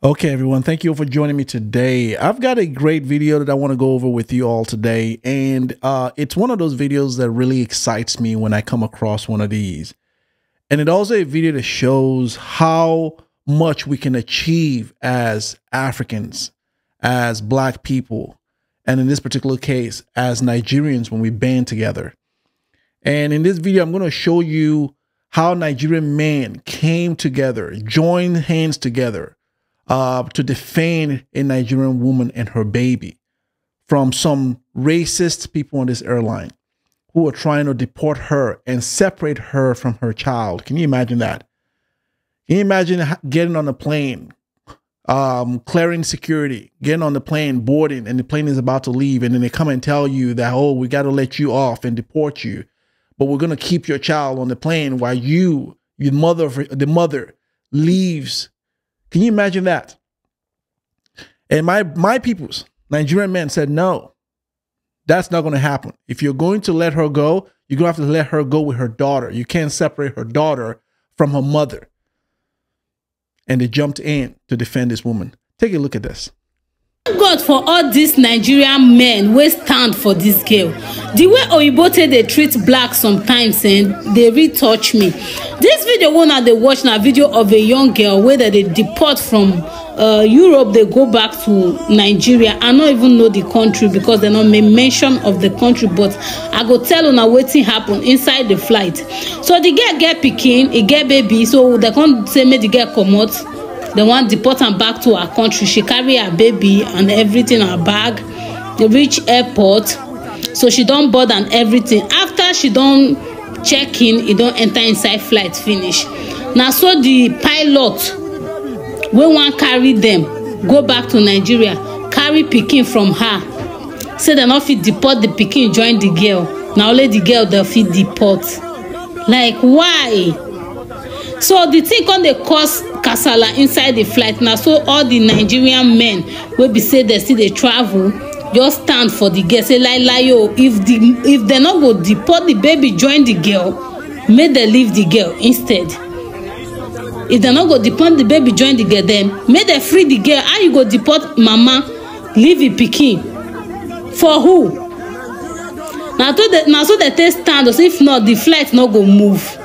Okay, everyone, thank you for joining me today. I've got a great video that I want to go over with you all today, and it's one of those videos that really excites me when I come across one of these. And it's also a video that shows how much we can achieve as Africans, as Black people, and in this particular case, as Nigerians when we band together. And in this video, I'm going to show you how Nigerian men came together, joined hands together, to defend a Nigerian woman and her baby from some racist people on this airline who are trying to deport her and separate her from her child. Can you imagine that? Can you imagine getting on a plane, clearing security, getting on the plane, boarding, and the plane is about to leave, and then they come and tell you that, oh, we got to let you off and deport you, but we're going to keep your child on the plane while the mother leaves. Can you imagine that? And my peoples, Nigerian men, said, no, that's not going to happen. If you're going to let her go, you're going to have to let her go with her daughter. You can't separate her daughter from her mother. And they jumped in to defend this woman. Take a look at this. Thank God for all these Nigerian men wey stand for this girl. The way Oyibo take dey treat black sometimes, and they retouch me. This video one they watch na video of a young girl where they deport from Europe. They go back to Nigeria. I don't even know the country because they not make mention of the country, but I go tell una wetin happen inside the flight. So the girl get pikin, e get baby, so they can't say make the girl comot. They want to deport her back to her country. She carry her baby and everything in her bag. They reach airport, so she don't board and everything. After she don't check in, it don't enter inside flight finish. Now so the pilot, we want carry them go back to Nigeria, carry pikin from her. Say they not fit deport the pikin, join the girl. Now only the girl they fit deport. Like why? So the thing on the cause kasala inside the flight. Now so all the Nigerian men will be say they still they travel, just stand for the girl. Say like yo, if they not go deport the baby, join the girl, make they leave the girl instead. If they not go deport the baby, join the girl, then make they free the girl. How you go deport mama, leave the pikin? For who? Now so they take stand. So if not, the flight not go move.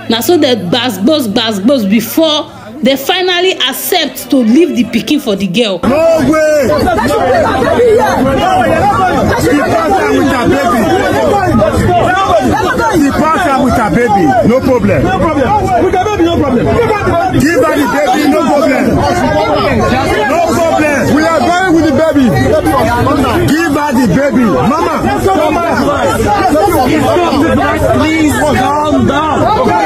Now so they gbas before they finally accept to leave the pikin for the girl. No way! Depart her with her baby. No problem. No problem. With her baby, no problem. Give her the baby, no problem. No problem. We are going with the baby. Give her the baby. Mama. Please calm down. Okay.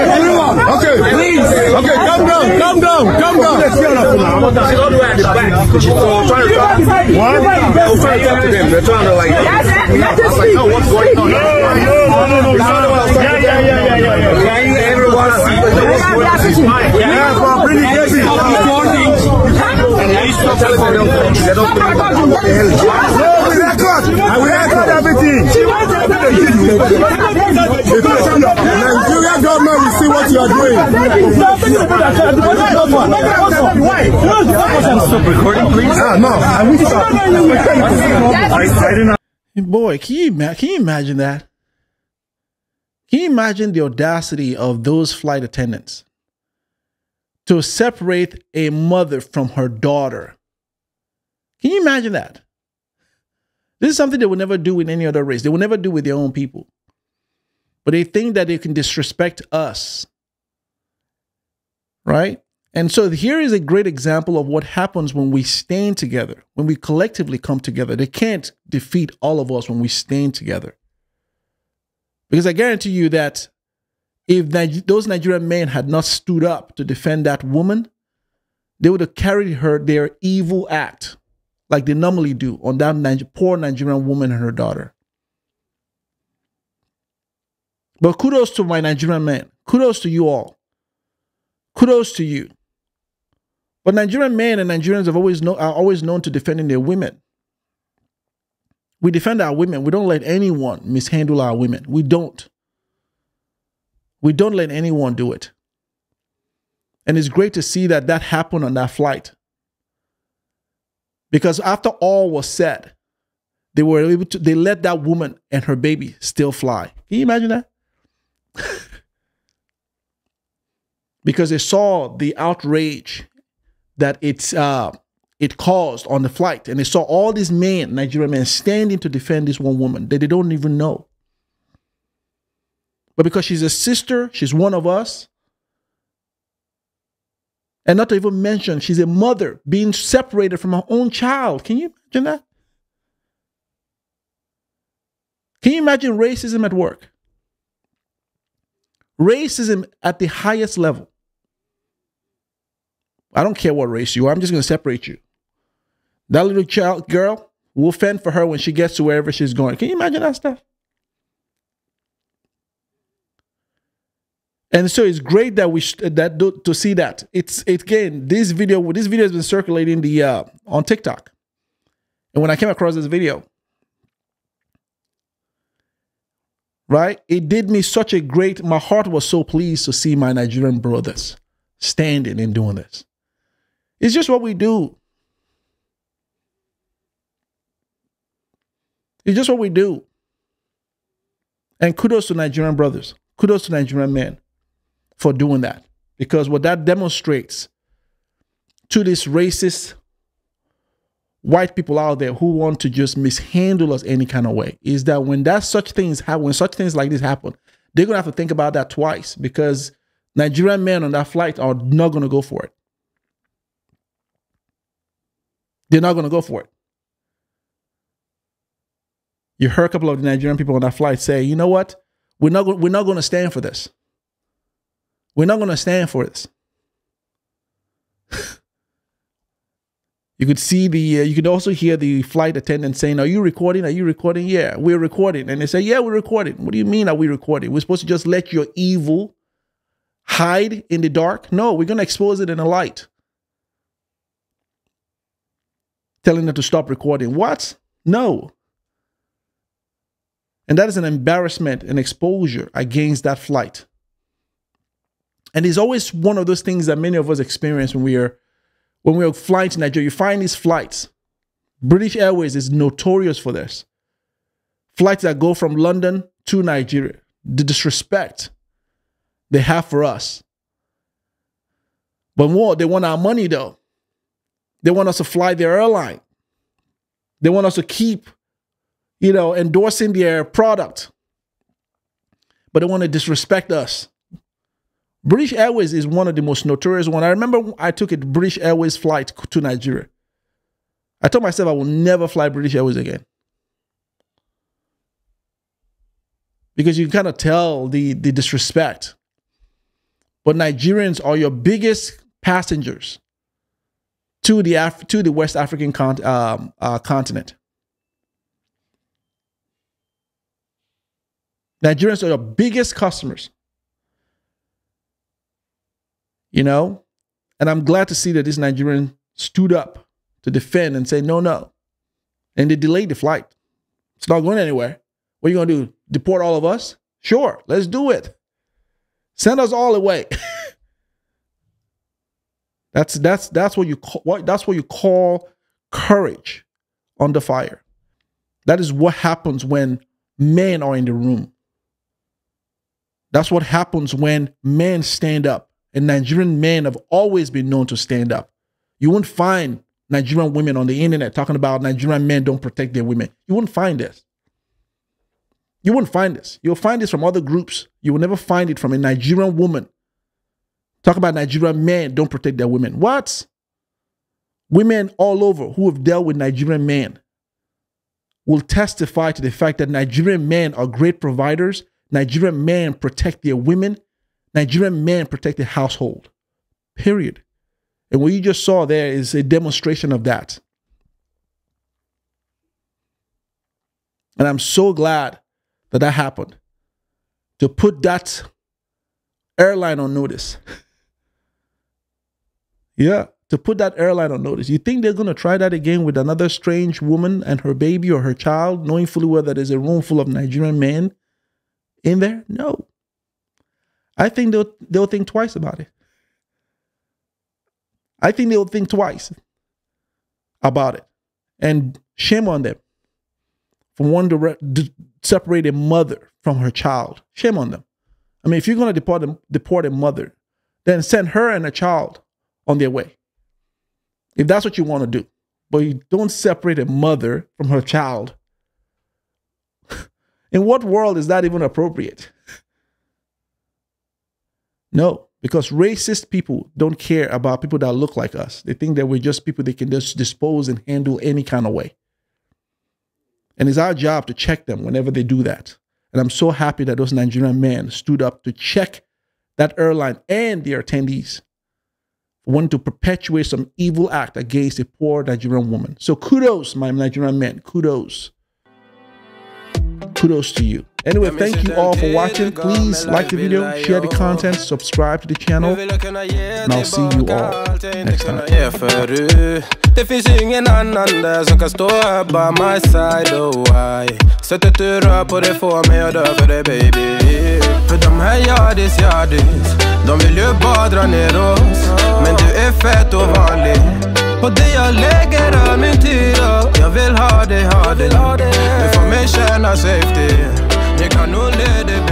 Please. Okay, calm down. Calm down. Calm down. She's all the way at the back. She's trying to talk. What? I'm trying to talk to them. They're trying to like. No, what's going on? No. Yeah. Everyone see what's going on. She's fine. Yeah, but really busy. And I used to tell them they don't think about what the hell is going on. No, we record. And we record everything. Nigerian government will see what you are doing. Why? Stop recording, please. No, I will stop. I didn't know. Boy, can you imagine that? Can you imagine the audacity of those flight attendants to separate a mother from her daughter? Can you imagine that? This is something they will never do with any other race. They will never do with their own people. But they think that they can disrespect us. Right? And so here is a great example of what happens when we stand together, when we collectively come together. They can't defeat all of us when we stand together. Because I guarantee you that if those Nigerian men had not stood up to defend that woman, they would have carried their evil act like they normally do on that poor Nigerian woman and her daughter. But kudos to my Nigerian men. Kudos to you all. Kudos to you. But Nigerian men and Nigerians are always known to defending their women. We defend our women. We don't let anyone mishandle our women. We don't. We don't let anyone do it. And it's great to see that happened on that flight. Because after all was said, they were able to, they let that woman and her baby still fly. Can you imagine that? Because they saw the outrage that it caused on the flight. And they saw all these men, Nigerian men, standing to defend this one woman that they don't even know. But because she's a sister, she's one of us. And not to even mention, she's a mother being separated from her own child. Can you imagine that? Can you imagine racism at work? Racism at the highest level. I don't care what race you are. I'm just going to separate you. That little child girl, will fend for her when she gets to wherever she's going. Can you imagine that stuff? And so it's great that to see that. It's again, this video has been circulating on TikTok. And when I came across this video, right, it did me such a great, my heart was so pleased to see my Nigerian brothers standing and doing this. It's just what we do. It's just what we do. And kudos to Nigerian brothers. Kudos to Nigerian men for doing that. Because what that demonstrates to these racist white people out there who want to just mishandle us any kind of way is that when such things like this happen, they're going to have to think about that twice, because Nigerian men on that flight are not going to go for it. They're not going to go for it. You heard a couple of the Nigerian people on that flight say, you know what? We're not going to stand for this. We're not going to stand for this. You could see you could also hear the flight attendant saying, are you recording? Are you recording? Yeah, we're recording. And they say, yeah, we're recording. What do you mean are we recording? We're supposed to just let your evil hide in the dark? No, we're going to expose it in the light. Telling them to stop recording. What? No. And that is an embarrassment and exposure against that flight. And it's always one of those things that many of us experience when we are flying to Nigeria. You find these flights. British Airways is notorious for this. Flights that go from London to Nigeria. The disrespect they have for us. But more, they want our money though. They want us to fly their airline. They want us to keep, endorsing their product. But they want to disrespect us. British Airways is one of the most notorious ones. I remember I took a British Airways flight to Nigeria. I told myself I will never fly British Airways again. Because you can kind of tell the disrespect. But Nigerians are your biggest passengers to the West African continent. Nigerians are your biggest customers. And I'm glad to see that this Nigerian stood up to defend and say, no, no. And they delayed the flight. It's not going anywhere. What are you going to do? Deport all of us? Sure, let's do it. Send us all away. That's what you call courage under fire. That is what happens when men are in the room. That's what happens when men stand up. And Nigerian men have always been known to stand up. You won't find Nigerian women on the internet talking about Nigerian men don't protect their women. You won't find this. You won't find this. You'll find this from other groups. You will never find it from a Nigerian woman. Talk about Nigerian men don't protect their women. What? Women all over who have dealt with Nigerian men will testify to the fact that Nigerian men are great providers. Nigerian men protect their women. Nigerian men protect the household, period. And what you just saw there is a demonstration of that. And I'm so glad that that happened, to put that airline on notice. Yeah, to put that airline on notice. You think they're going to try that again with another strange woman and her baby or her child, knowing fully well that there's a room full of Nigerian men in there? No. I think they'll think twice about it. I think they'll think twice about it. And shame on them for wanting to separate a mother from her child. Shame on them. I mean, if you're going to deport a mother, then send her and a child on their way. If that's what you want to do. But you don't separate a mother from her child. In what world is that even appropriate? No, because racist people don't care about people that look like us. They think that we're just people they can just dispose and handle any kind of way. And it's our job to check them whenever they do that. And I'm so happy that those Nigerian men stood up to check that airline and their attendees wanting to perpetuate some evil act against a poor Nigerian woman. So kudos, my Nigerian men. Kudos. Kudos to you. Anyway, thank you all for watching. Please like the video, share the content, subscribe to the channel, and I'll see you all next time. Det finns ingen annan där som kan stå här by my side, oh why. Sättet du rör på det får mig att dö för dig, baby. För de här yardis, de vill ju bara dra ner oss. Men du är fett och vanlig. På det jag lägger all min tid och jag vill ha dig. Du får mig känna safety. Jag kan nog leda